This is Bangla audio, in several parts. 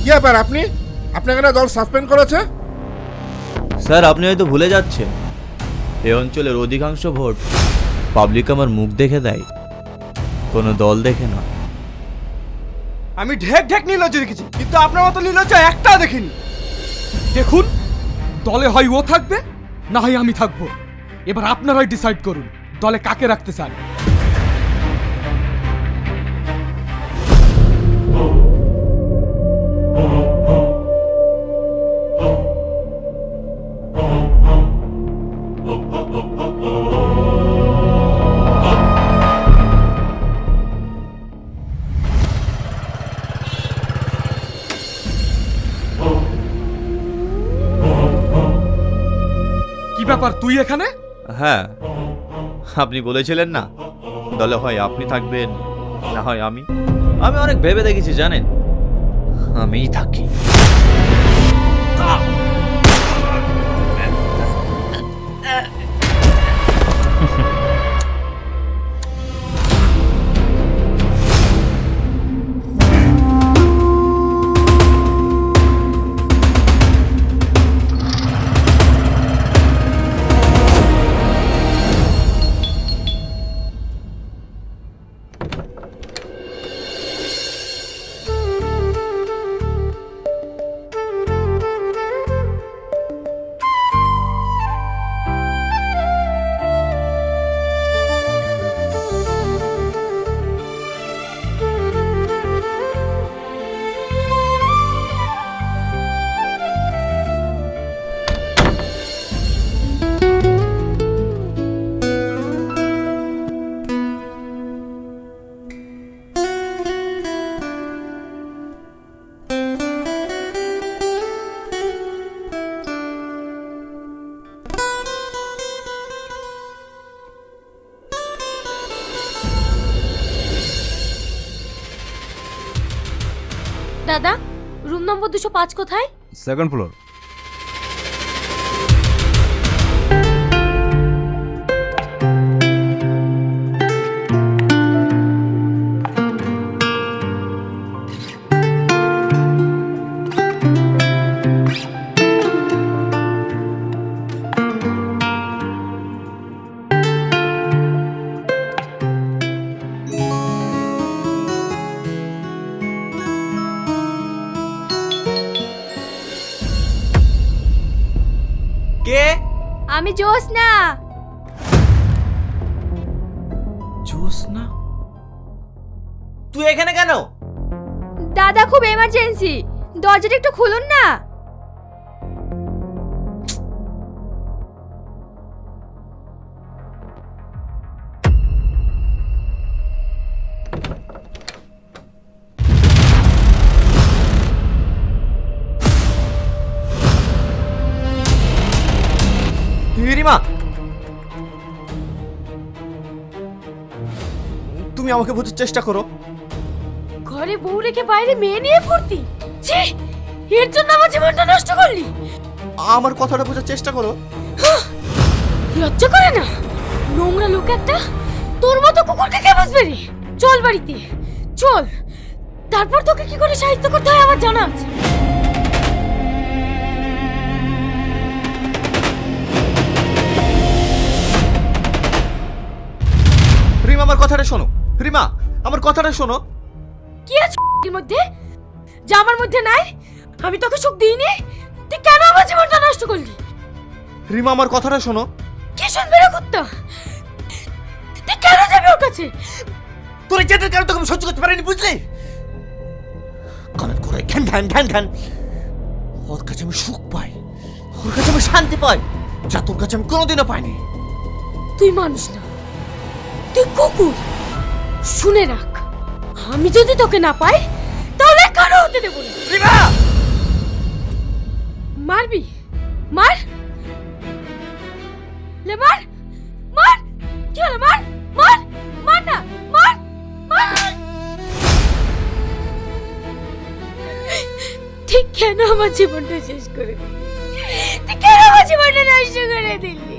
কি ব্যাপার আপনি? আপনাকে না দল সাসপেন্ড করেছে? স্যার, আপনি হয়তো ভুলে যাচ্ছেন, এই অঞ্চলের অধিকাংশ ভোট পাবলিক আমার মুখ দেখে দেয়, কোনো দল দেখে না। আমি ঢেক ঢেক নির্লজ্জ দেখেছি, কিন্তু আপনার মতো নির্লজ্জ একটা দেখিনি। দেখুন, দলে হয় ও থাকবে, না হয় আমি থাকবো। এবার আপনারাই ডিসাইড করুন দলে কাকে রাখতে চান। কি ব্যাপার, তুই এখানে? হ্যাঁ, আপনি বলেছিলেন না দলে হয় আপনি থাকবেন, না হয় আমি। আমি অনেক ভেবে দেখেছি জানেন, আমিই থাকি। দাদা, রুম নম্বর 205 কোথায়? Second floor. কে? আমি জোসনা। জোসনা, তুই এখানে কেন? দাদা, খুব এমার্জেন্সি, দরজাটা একটু খুলুন না। রিমা, তুমি আমাকে বোঝার চেষ্টা করো। ঘরে বউ রেখে বাইরে মেয়ে নিয়ে ফুর্তি, ছি! এর জন্য আমার জীবনটা নষ্ট করলি? আমার কথাটা বোঝার চেষ্টা করো। লজ্জা করে না? নোংরা লোক একটা, তোর মতো কুকুরকে কে বুঝবে রে? চল বাড়িতে, চল। তারপর তোকে কি করে সাহিত্য করতে হয় আমার জানা আছে। রিমা, আমার কথাটা শোনো। রিমা, আমার কথাটা শোনো। কি আছে এর মধ্যে যা আমার মধ্যে নাই? আমি তোকে সুখ দিইনি, তুই কেন আমার জীবনটা নষ্ট করলি? রিমা, আমার কথাটা শোনো। কি শুনবে রে কুত্তা? তুই কেন যাবি ওর কাছে? তোর জেদের কারণে তোকে আমি সহ্য করতে পারিনি, বুঝলি? কারণ করে ঘ্যান ঘ্যান ঘ্যান ঘ্যান। ওর কাছে আমি সুখ পাই, ওর কাছে আমি শান্তি পাই, যা তোর কাছে আমি কোনোদিনও পাইনি। তুই মানুষ না, তুই কুকুর। শুনে রাখ, আমি যদি তোকে না পাই তাহলে কারো হতে দেব না। রিমা! মারবি? মার, লে মার, মার। কি হলো? মার, মার, মার না, মার, মার। ঠিক কেন আমার জীবনটা শেষ করে দিলি? তুই কেন আমার জীবনটা নষ্ট করে দিলি?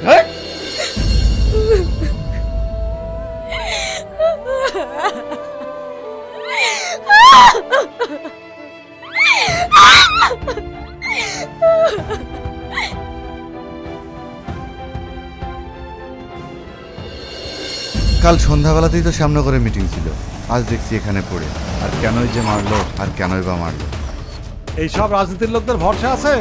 হ্যাঁ? কাল সন্ধ্যাবেলাতেই তো সামনে করে মিটিং ছিল, আজ দেখছি এখানে পড়ে। আর কেনই যে মারলো, আর কেনই বা মারলো? এইসব রাজনীতির লোকদের ভরসা আছে?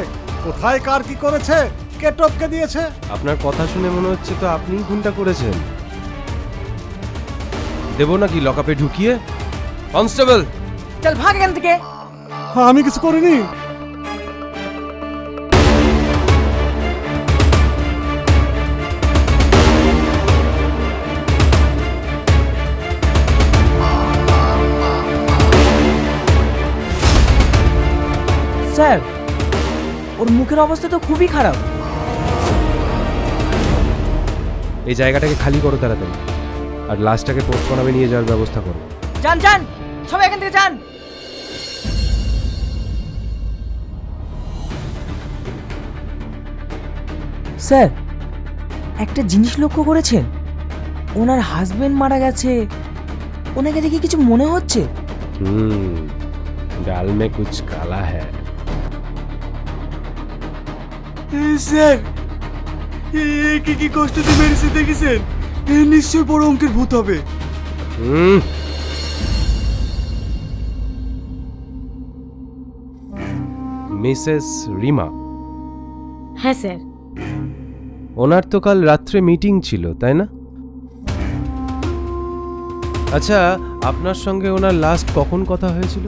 কোথায় কার কি করেছে, কে টপকে দিয়েছে? আপনার কথা শুনে মনে হচ্ছে তো আপনিই খুনটা করেছেন। দেবো নাকি লকআপে ঢুকিয়ে? কনস্টেবল, চল ভাগ এখান থেকে। আমি কিছু করিনি। স্যার, ওর মুখের অবস্থা তো খুবই খারাপ। এই জায়গাটাকে খালি করো তাড়াতাড়ি, আর লাশটাকে পোস্টমর্টমে নিয়ে যাওয়ার ব্যবস্থা করো। যান যান, সবাই এখান থেকে যান। স্যার, একটা জিনিস লক্ষ্য করেছেন? ওনার হাজবেন্ড মারা গেছে, ওনাকে দেখে কিছু মনে হচ্ছে? ডাল মে কুছ কালা হ্যায়। স্যার, একে কি কষ্ট দিয়ে মেরেছে দেখেছেন? নিশ্চয়ই বড় অঙ্কের ভূত হবে। মিসেস রিমা, হ্যাঁ স্যার। ওনার তো কাল রাত্রে মিটিং ছিল, তাই না? আচ্ছা, আপনার সঙ্গে ওনার লাস্ট কখন কথা হয়েছিল?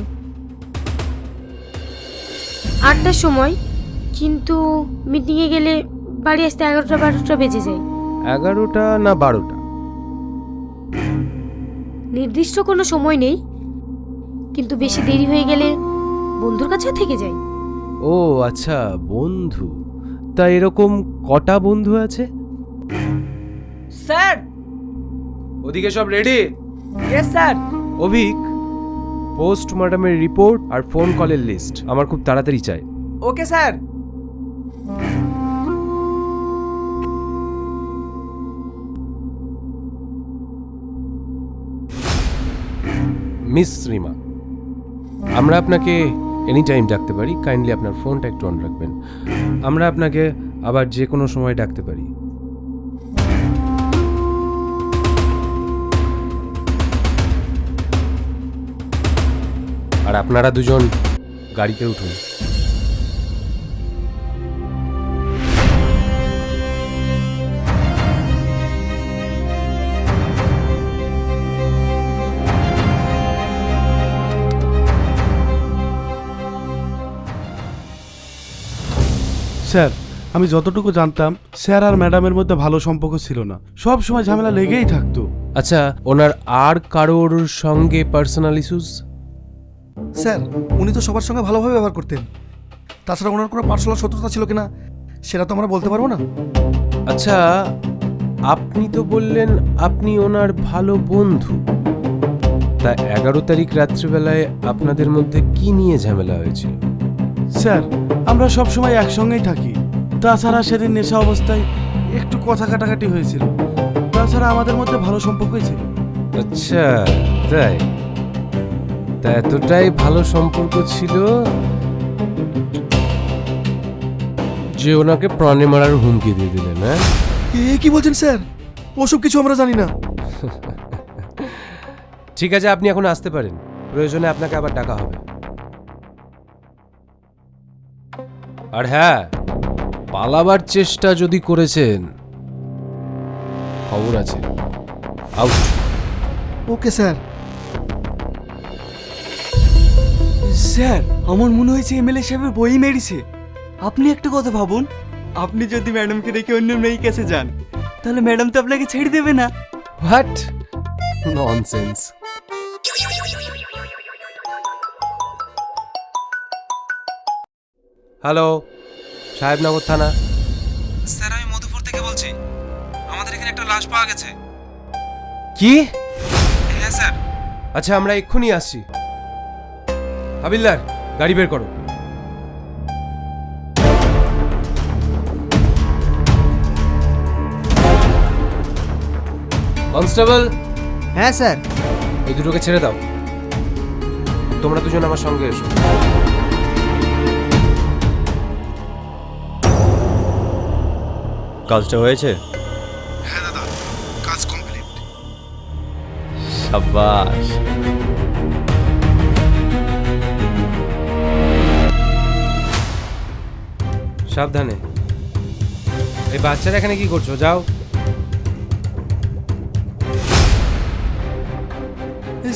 8টার সময়, কিন্তু মিটিংয়ে গেলে বাড়ি আসতে 11টা-12টা বেজে যায়। 11টা না 12টা? নির্দিষ্ট কোনো সময় নেই, কিন্তু বেশি দেরি হয়ে গেলে বন্ধুর কাছেও থেকে যাই। ও আচ্ছা, বন্ধু। তা এরকম কটা বন্ধু আছে? স্যার। ওদিকে সব রেডি? Yes sir. অভিক, পোস্টমর্টমের রিপোর্ট আর ফোন কলের লিস্ট আমার খুব তাড়াতাড়ি চাই। Okay sir. মিস রিমা, আমরা আপনাকে এনি টাইম ডাকতে পারি, কাইন্ডলি আপনার ফোনটা একটু অন রাখবেন। আমরা আপনাকে আবার যে কোনো সময় ডাকতে পারি। আর আপনারা দুজন গাড়িতে উঠুন। স্যার, আমি যতটুকু জানতাম স্যার আর ম্যাডামের মধ্যে ভালো সম্পর্ক ছিল না, সব সময় ঝামেলা লেগেই থাকতো। আচ্ছা, ওনার আর কারোর সঙ্গে পার্সোনাল ইস্যুস? স্যার, উনি তো সবার সঙ্গে ভালোভাবে ব্যবহার করতেন। তাছাড়া ওনার কোনো পার্সোনাল শত্রুতা ছিল কিনা সেটা তো আমরা বলতে পারবো না। আচ্ছা, আপনি তো বললেন আপনি ওনার ভালো বন্ধু। তা 11 তারিখ রাত্রিবেলায় আপনাদের মধ্যে কি নিয়ে ঝামেলা হয়েছিল? স্যার, আমরা সব সময় একসঙ্গেই থাকি। তাছাড়া সেদিন নেশা অবস্থায় একটু কথা কাটাকাটি হয়েছিল। তাছাড়া আমাদের মধ্যে ভালো সম্পর্কই ছিল। আচ্ছা, তাই? তা এতটাই ভালো সম্পর্ক ছিল যে ওনাকে প্রাণে মারার হুমকি দিয়ে দিলেন? হ্যাঁ, এ কি বলছেন স্যার? ওসব কিছু আমরা জানি না। ঠিক আছে, আপনি এখন আসতে পারেন। প্রয়োজনে আপনাকে আবার ডাকা হবে। আর হ্যাঁ, পালাবার চেষ্টা যদি করেছেন, খবর আছে। আউট। Okay sir. স্যার, আমার মনে হয়েছে এমএলএ সাহেবের বই মেরেছে। আপনি একটা কথা ভাবুন, আপনি যদি ম্যাডামকে রেখে অন্য মেয়ের কাছে যান, তাহলে ম্যাডাম তো আপনাকে ছেড়ে দেবে না। What nonsense. হ্যালো, সাহেবনগর থানা। স্যার, আমি মধুপুর থেকে বলছি। আমাদের এখানে একটা লাশ পাওয়া গেছে। কি? হ্যাঁ স্যার। আচ্ছা, আমরা এক্ষুনি আসছি। হাবিলদার, গাড়ি বের করো। কনস্টেবল। হ্যাঁ স্যার। ওই দুটোকে ছেড়ে দাও। তোমরা দুজন আমার সঙ্গে এসো। কাজটা হয়েছে? হ্যাঁ দাদা, কাজ কমপ্লিট। সাব্বাস। সাবধানে। এই বাচ্চারা এখানে কি করছো? যাও।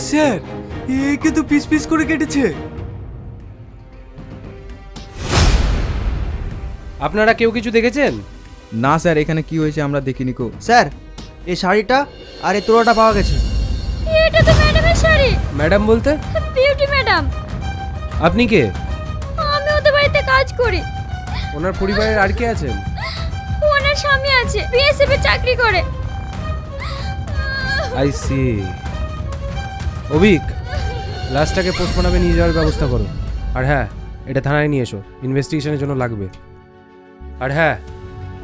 স্যার একে তো পিস পিস করে কেটেছে। আপনারা কেউ কিছু দেখেছেন? না স্যার, এখানে কি হয়েছে আমরা দেখিনি কো। স্যার এই শাড়িটা আর এই তোড়াটা পাওয়া গেছে। এটা তো ম্যাডামের শাড়ি। ম্যাডাম বলতে? Beauty madam. আপনি কে? আমি ওদের বাড়িতে কাজ করি। ওনার পরিবারের আর কে আছেন? ওনার স্বামী আছে, বিএসএফ এ চাকরি করে। I C. অভিক, লাশটাকে পোস্টমর্টমে নিয়ে যাওয়ার ব্যবস্থা করো। আর হ্যাঁ, এটা থানায় নিয়ে এসো, ইনভেস্টিগেশনের জন্য লাগবে। আর হ্যাঁ,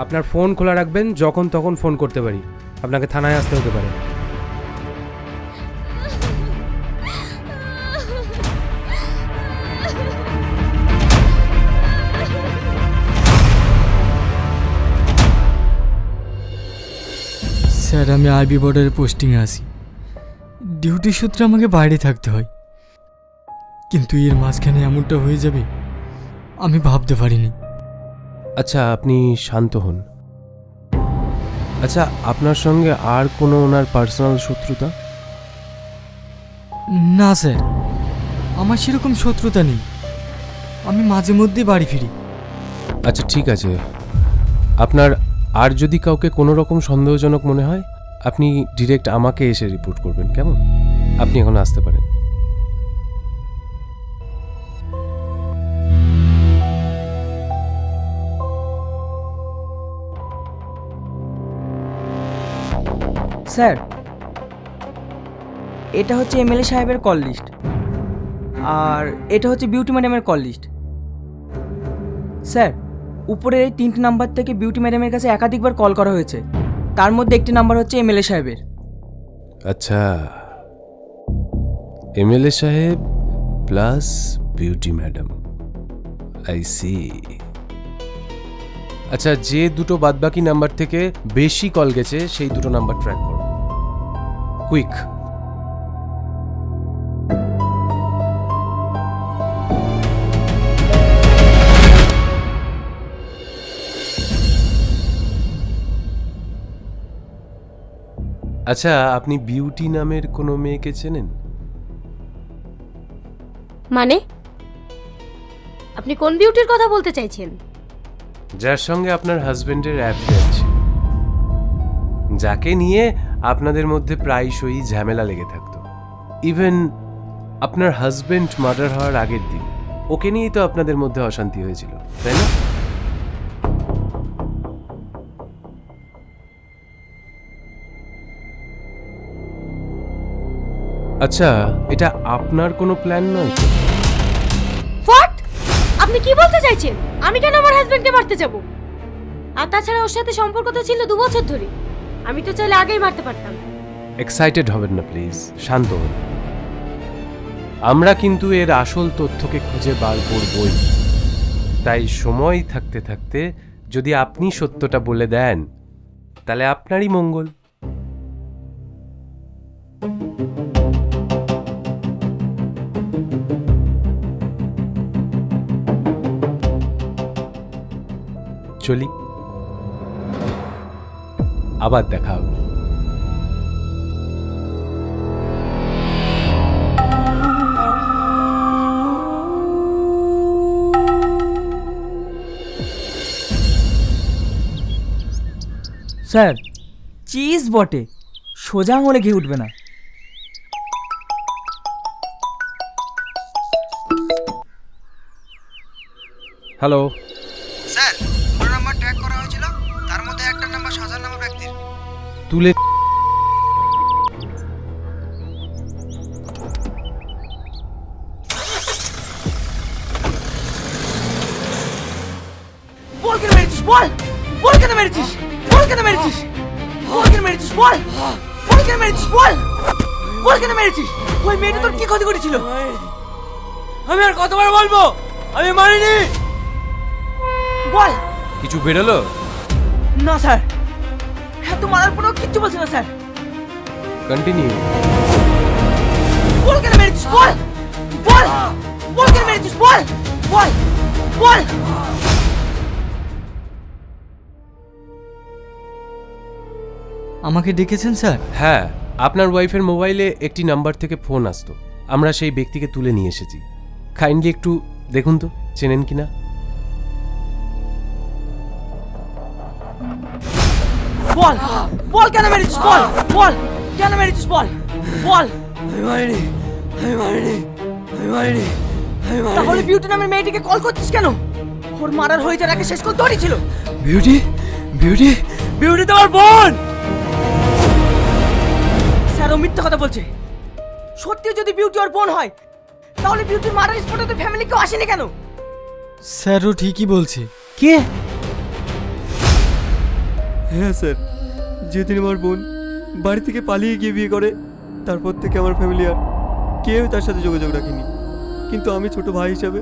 আপনার ফোন খোলা রাখবেন, যখন তখন ফোন করতে পারি। আপনাকে থানায় আসতে হতে পারে। স্যার আমি আইবি বর্ডারে পোস্টিংয়ে আসি, ডিউটি সূত্রে আমাকে বাইরে থাকতে হয়, কিন্তু এর মাঝখানে এমনটা হয়ে যাবে আমি ভাবতে পারিনি। আচ্ছা, আপনি শান্ত হন। আচ্ছা, আপনার সঙ্গে আর কোনো ওনার পার্সোনাল শত্রুতা? না স্যার, আমার সেরকম শত্রুতা নেই, আমি মাঝে মধ্যেই বাড়ি ফিরি। আচ্ছা ঠিক আছে, আপনার আর যদি কাউকে কোনো রকম সন্দেহজনক মনে হয় আপনি ডিরেক্ট আমাকে এসে রিপোর্ট করবেন, কেমন? আপনি এখন আসতে পারেন। স্যার এটা হচ্ছে এমএলএ সাহেবের কল লিস্ট, আর এটা হচ্ছে বিউটি ম্যাডামের কল লিস্ট। স্যার উপরের এই 3টি নাম্বার থেকে বিউটি ম্যাডামের কাছে একাধিকবার কল করা হয়েছে, তার মধ্যে একটি নাম্বার হচ্ছে এমএলএ সাহেবের। আচ্ছা, এমএলএ সাহেব plus beauty madam, I see. আচ্ছা, যে দুটো বাদবাকি নাম্বার থেকে বেশি কল গেছে সেই দুটো নাম্বার ট্র্যাক করো, কুইক। আচ্ছা, আপনি বিউটি নামের কোনো মেয়েকে চেনেন? মানে আপনি কোন বিউটির কথা বলতে চাইছেন? যার সঙ্গে আপনার হাজবেন্ডের অ্যাফেয়ার ছিল, যাকে নিয়ে আপনাদের মধ্যে প্রায়শই ঝামেলা লেগে থাকতো। ইভেন আপনার হাজবেন্ড মার্ডার হওয়ার আগের দিন ওকে নিয়েই তো আপনাদের মধ্যে অশান্তি হয়েছিল, তাই না? আচ্ছা, এটা আপনার কোনো প্ল্যান নয় তো? হোয়াট? আপনি কি বলতে চাইছেন? আমি কেন আমার হাজবেন্ডকে মারতে যাব? আর তাছাড়া ওর সাথে সম্পর্ক তো ছিল 2 বছর ধরে, আমি তো চাইলে আগেই মারতে পারতাম। এক্সাইটেড হবেন না প্লিজ, শান্ত হন। আমরা কিন্তু এর আসল তথ্যকে খুঁজে বার করবই, তাই সময় থাকতে থাকতে যদি আপনি সত্যটা বলে দেন তাহলে আপনারই মঙ্গল। চলি, আবার দেখা হবে। স্যার চিজ বটে, সোজা আঙুলে ঘি উঠবে না। হ্যালো স্যার দুটো নাম্বার ট্র্যাক করা হয়েছিল, তার মধ্যে একটা নাম্বার শাহজাহান নামক ব্যক্তির। তুলে বল কেন মেরেছিস? বল বল কেন মেরেছিস? বল কেন মেরেছিস? বল কেন মেরেছিস? বল বল কেন মেরেছিস? বল বল কেন মেরেছিস? ওই মেয়েটা তোর কি ক্ষতি করেছিল? আমি আর কতবার বলবো আমি মারিনি? বল। কিছু বেরোলো? না স্যার, এত মারার পরেও কিচ্ছু বলছে না স্যার। কন্টিনিউ। বল কেন মেরেছিস বল বল বল কেন মেরেছিস বল বল বল আমাকে ডেকেছেন স্যার? হ্যাঁ, আপনার ওয়াইফের মোবাইলে একটি নাম্বার থেকে ফোন আসতো। আমরা সেই ব্যক্তিকে তুলে নিয়ে এসেছি। কাইন্ডলি একটু দেখুন তো চেনেন কিনা। বল বল কেন মেরেছিস বল বল কেন মেরেছিস বল বল তাহলে বিউটি নামের মেয়েটিকে কল করছিস কেন? ওর মারার হয়ে যাওয়ার আগে শেষ কল তোরই ছিল। বিউটি বিউটি বিউটি তোমার বোন। স্যার ও মিথ্যা কথা বলছে। সত্যি যদি বিউটি ওর বোন হয় তাহলে বিউটির মারার স্পটে তো ফ্যামিলি কেউ আসেনি কেন? স্যার ও ঠিকই বলছে। কে? হ্যাঁ স্যার, যেদিন আমার বোন বাড়ি থেকে পালিয়ে গিয়ে বিয়ে করে তারপর থেকে আমার ফ্যামিলি আর কেউ তার সাথে যোগাযোগ রাখেনি, কিন্তু আমি ছোট ভাই হিসাবে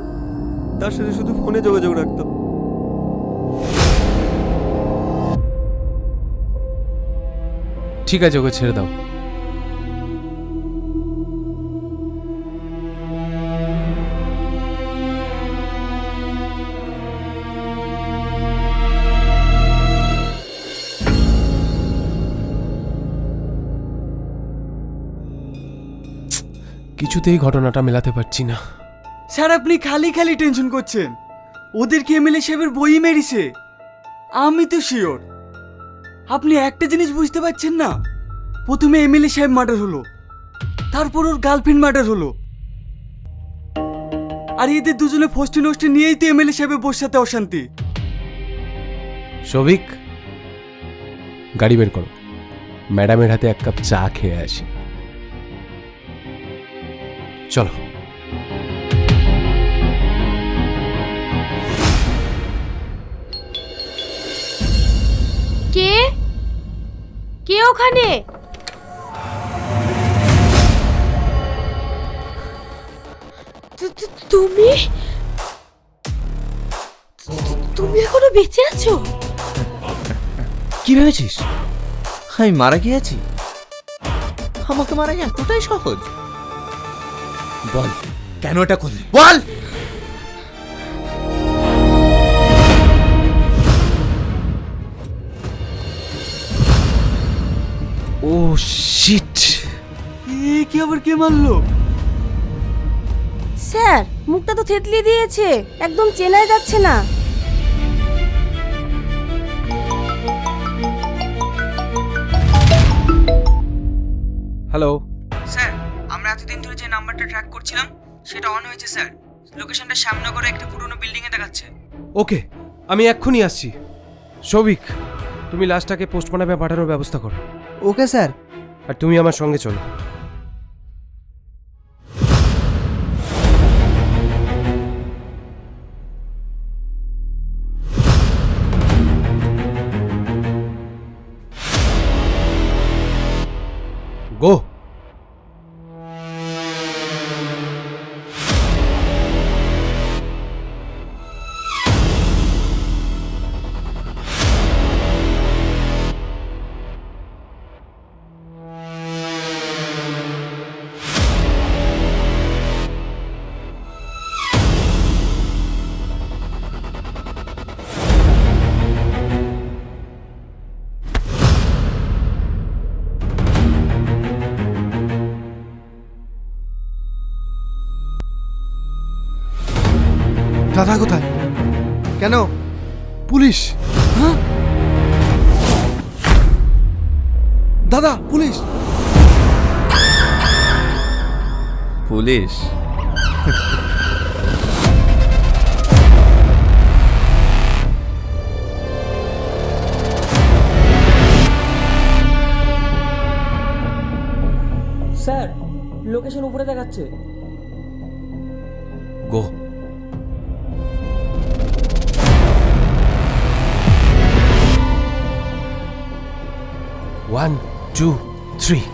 তার সাথে শুধু ফোনে যোগাযোগ রাখতাম। ঠিক আছে, ওকে ছেড়ে দাও। কিছুতেই ঘটনাটা মেলাতে পারছি না। স্যার আপনি খালি খালি টেনশন করছেন। ওদেরকে এমএলএ সাহেবের বই মেরেছে, আমি তো শিওর। আপনি একটা জিনিস বুঝতে পারছেন না, প্রথমে এমএলএ সাহেব মার্ডার হলো, তারপর ওর গার্লফ্রেন্ড মার্ডার হলো, আর এদের দুজনে ফষ্টি নষ্টি নিয়েই তো এমএলএ সাহেবের বউর সাথে অশান্তি। শোভিক, গাড়ি বের করো, ম্যাডামের হাতে এক কাপ চা খেয়ে আসি। চলো। কে কে ওখানে? তুমি তুমি এখনো বেঁচে আছো? কি ভেবেছিস আমি মারা গিয়েছি? আমাকে মারা এতটাই সহজ? বল কেন এটা করলি, বল। ও শিট, কি আবার কে মারলো? স্যার মুখটা তো থেতলিয়ে দিয়েছে, একদম চেনাই যাচ্ছে না। হ্যালো স্যার আমরা এতদিন ধরে যে নাম্বারটা ট্র্যাক করছিলাম সেটা অন হয়েছে স্যার। লোকেশনটা শ্যামনগরে একটা পুরনো বিল্ডিং এ দেখাচ্ছে। ওকে, আমি এক্ষুনি আসছি। শোভিক, তুমি লাশটাকে পোস্টমর্টমে পাঠানোর ব্যবস্থা করো। Okay sir. আর তুমি আমার সঙ্গে চলো। গো। দাদা কোথায়? কেন? পুলিশ? হ্যাঁ দাদা, পুলিশ! পুলিশ? স্যার লোকেশন উপরে দেখাচ্ছে। গো। One, two, three.